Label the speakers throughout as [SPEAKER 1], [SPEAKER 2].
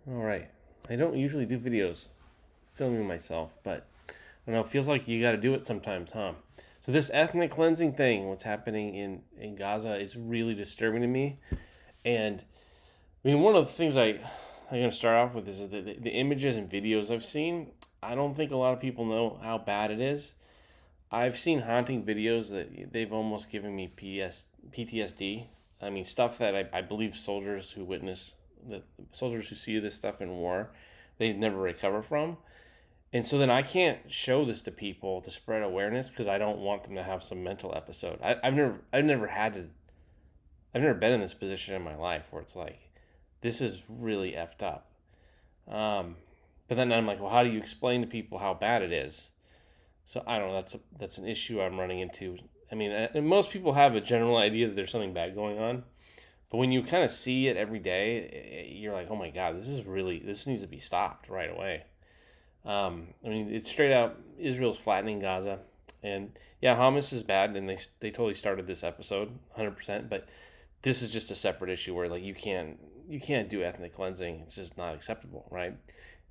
[SPEAKER 1] All right. I don't usually do videos filming myself, but I don't know. It feels like you got to do it sometimes, huh? So this ethnic cleansing thing, what's happening in Gaza, is really disturbing to me. And I mean, one of the things I'm going to start off with is the images and videos I've seen. I don't think a lot of people know how bad it is. I've seen haunting videos that they've almost given me PTSD. I mean, stuff that I believe soldiers who witness the soldiers who see this stuff in war, they never recover from. And so then I can't show this to people to spread awareness because I don't want them to have some mental episode. I've never been in this position in my life where it's like, this is really effed up. Um, but then I'm like, well, how do you explain to people how bad it is? So I don't know. That's an issue I'm running into. I mean, and most people have a general idea that there's something bad going on, but when you kind of see it every day, you're like, oh my god, this needs to be stopped right away. I mean, it's straight out Israel's flattening Gaza, and yeah, Hamas is bad, and they totally started this episode 100%. But this is just a separate issue where like you can't do ethnic cleansing. It's just not acceptable, right?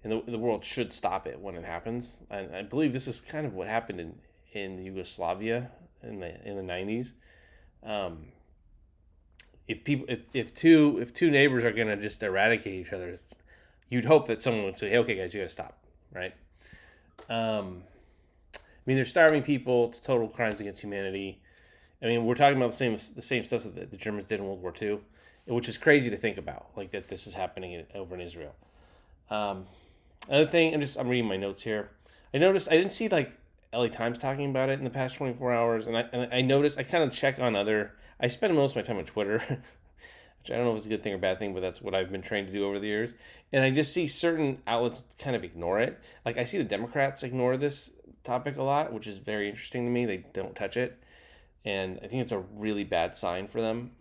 [SPEAKER 1] And the world should stop it when it happens. And I believe this is kind of what happened in Yugoslavia in the 90s. Um, if two neighbors are gonna just eradicate each other, you'd hope that someone would say, hey, okay, guys, you gotta stop, right? I mean, they're starving people. It's total crimes against humanity. I mean, we're talking about the same stuff that the Germans did in World War II, which is crazy to think about, like that this is happening over in Israel. Um, Another thing, I'm reading my notes here. I noticed I didn't see like LA Times talking about it in the past 24 hours, and I noticed I kind of check on other. I spend most of my time on Twitter, which I don't know if it's a good thing or bad thing, but that's what I've been trained to do over the years. And I just see certain outlets kind of ignore it. Like I see the Democrats ignore this topic a lot, which is very interesting to me. They don't touch it, and I think it's a really bad sign for them.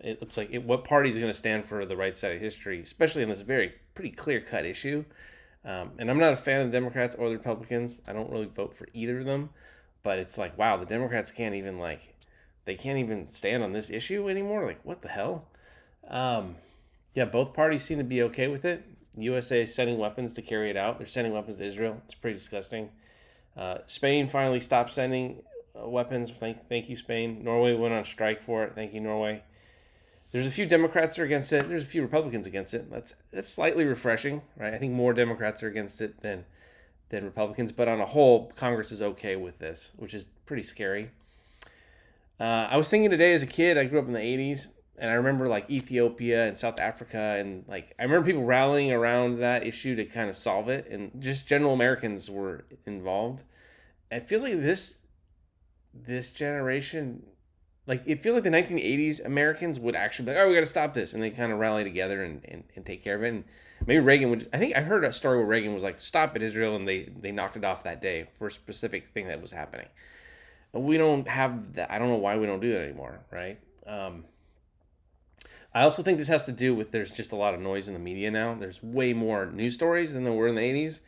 [SPEAKER 1] It looks like what party is going to stand for the right side of history, especially in this very pretty clear cut issue. And I'm not a fan of the Democrats or the Republicans. I don't really vote for either of them. But it's like, wow, the Democrats they can't even stand on this issue anymore. Like, what the hell? Um, yeah, both parties seem to be okay with it. USA is sending weapons to carry it out. They're sending weapons to Israel. It's pretty disgusting. Spain finally stopped sending weapons. Thank you, Spain. Norway went on strike for it. Thank you, Norway. There's a few Democrats are against it. There's a few Republicans against it. That's slightly refreshing, right? I think more Democrats are against it than Republicans, but on a whole, Congress is okay with this, which is pretty scary. I was thinking today as a kid, I grew up in the 80s, and I remember like Ethiopia and South Africa, and like I remember people rallying around that issue to kind of solve it, and just general Americans were involved. It feels like this generation, like it feels like the 1980s Americans would actually be like, oh, we got to stop this, and they kind of rally together and take care of it. And maybe Reagan would. I think I heard a story where Reagan was like, "Stop it, Israel," and they knocked it off that day for a specific thing that was happening. We don't have that. I don't know why we don't do that anymore, right? I also think this has to do with there's just a lot of noise in the media now. There's way more news stories than there were in the 80s.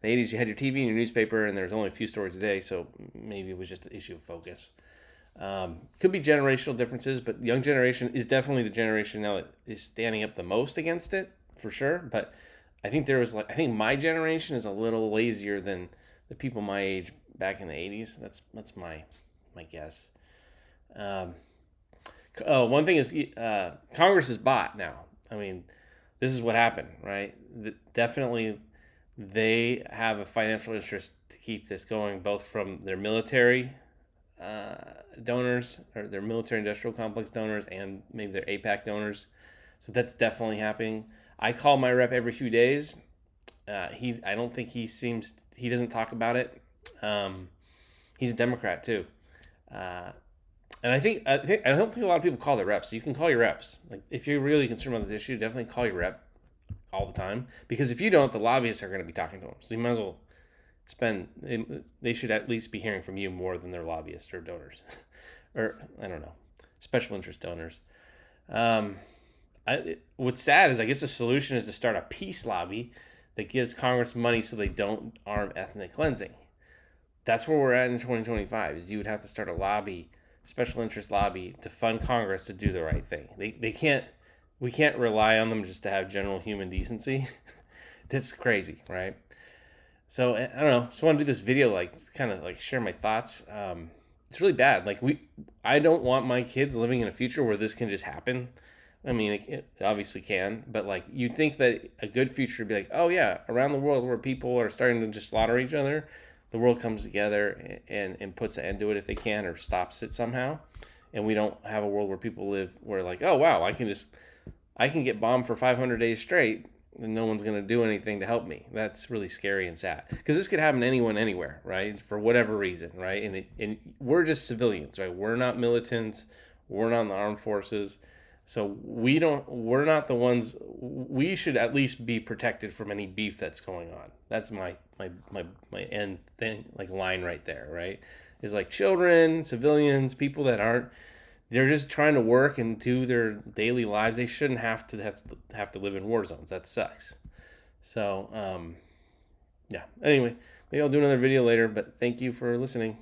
[SPEAKER 1] In the 80s, you had your TV and your newspaper, and there's only a few stories a day, so maybe it was just an issue of focus. Could be generational differences, but the young generation is definitely the generation now that is standing up the most against it, for sure. But I think my generation is a little lazier than the people my age back in the 80s. That's my guess. Um, One thing is Congress is bought now. I mean, this is what happened, right? Definitely, they have a financial interest to keep this going, both from their military uh, donors or their military industrial complex donors and maybe their APAC donors. So that's definitely happening. I call my rep every few days. I don't think he doesn't talk about it. Um, he's a Democrat too. Uh, and I don't think a lot of people call their reps. So you can call your reps. Like if you're really concerned about this issue, definitely call your rep all the time. Because if you don't, the lobbyists are going to be talking to them. So you might as well spend. They should at least be hearing from you more than their lobbyists or donors, or I don't know, special interest donors. Um, what's sad is I guess the solution is to start a peace lobby that gives Congress money so they don't arm ethnic cleansing. That's where we're at in 2025. Is you would have to start a lobby, special interest lobby, to fund Congress to do the right thing. They can't. We can't rely on them just to have general human decency. That's crazy, right? So I don't know. Just want to do this video, like kind of like share my thoughts. It's really bad. I don't want my kids living in a future where this can just happen. I mean, it obviously can, but like you'd think that a good future would be like, oh yeah, around the world where people are starting to just slaughter each other, the world comes together and puts an end to it if they can or stops it somehow, and we don't have a world where people live where like, oh wow, I can get bombed for 500 days straight and no one's going to do anything to help me. That's really scary and sad because this could happen to anyone anywhere, right? For whatever reason, right? And we're just civilians, right? We're not militants. We're not in the armed forces. So we're not the ones, we should at least be protected from any beef that's going on. That's my end thing, like line right there, right? Is like children, civilians, people that aren't, they're just trying to work and do their daily lives. They shouldn't have to live in war zones. That sucks. So yeah. Anyway, maybe I'll do another video later. But thank you for listening.